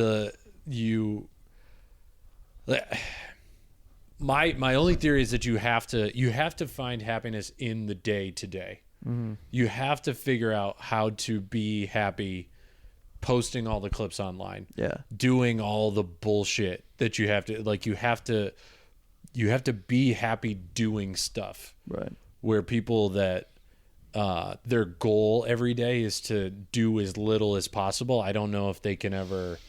my only theory is that you have to find happiness in the day to day. You have to figure out how to be happy posting all the clips online. Yeah. Doing all the bullshit that you have to, like, you have to be happy doing stuff. Right. Where people that their goal every day is to do as little as possible. I don't know if they can ever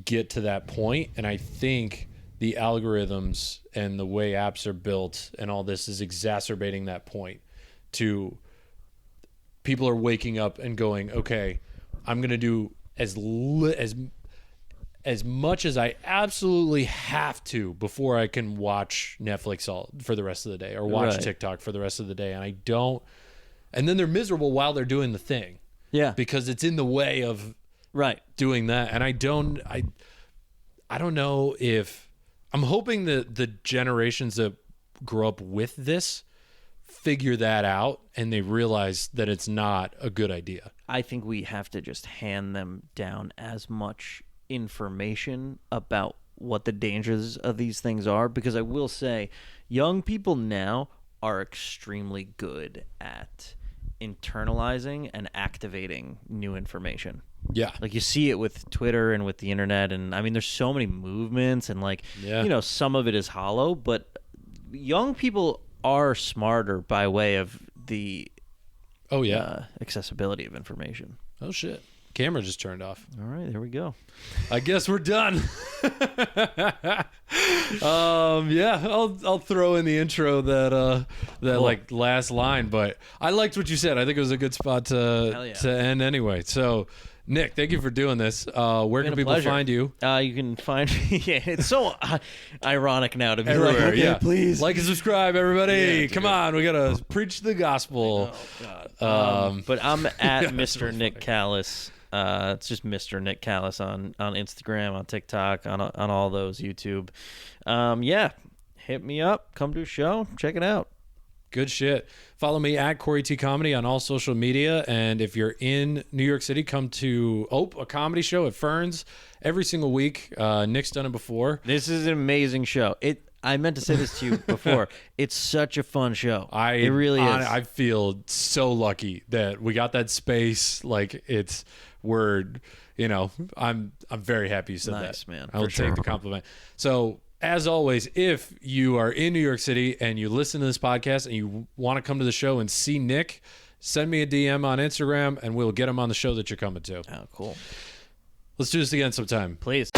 get to that point. And I think the algorithms and the way apps are built and all this is exacerbating that point. To people are waking up and going, okay, I'm going to do as much as I absolutely have to before I can watch Netflix for the rest of the day, or watch TikTok for the rest of the day. And then they're miserable while they're doing the thing. Yeah. Because it's in the way of doing that. And I don't know if, I'm hoping that the generations that grow up with this figure that out and they realize that it's not a good idea. I think we have to just hand them down as much information about what the dangers of these things are, because I will say young people now are extremely good at internalizing and activating new information. Yeah. Like, you see it with Twitter and with the internet, and I mean, there's so many movements, and, like, you know, some of it is hollow, but young people are smarter by way of the accessibility of information. Oh shit. Camera just turned off. All right, there we go. I guess we're done. Yeah, I'll throw in the intro that Cool. like last line, but I liked what you said. I think it was a good spot to end anyway. So, Nick, thank you for doing this. Where can people find you? You can find me. Yeah, it's so ironic now to be Everywhere, like, okay, yeah. please Like and subscribe, everybody. Yeah, Come on, we gotta preach the gospel. Oh God. But I'm at Mr. Nick funny. Callas. It's just Mr. Nick Callas on Instagram, on TikTok, on all those, YouTube. Yeah, hit me up. Come to a show. Check it out. Good shit. Follow me at Corey T Comedy on all social media. And if you're in New York City, come to a comedy show at Ferns every single week. Nick's done it before. This is an amazing show. I meant to say this to you before. It's such a fun show. It really is. I feel so lucky that we got that space. Like I'm very happy you said that. Nice, man. I'll take the compliment. So, as always, if you are in New York City and you listen to this podcast and you want to come to the show and see Nick, send me a DM on Instagram and we'll get him on the show that you're coming to. Oh, cool. Let's do this again sometime. Please.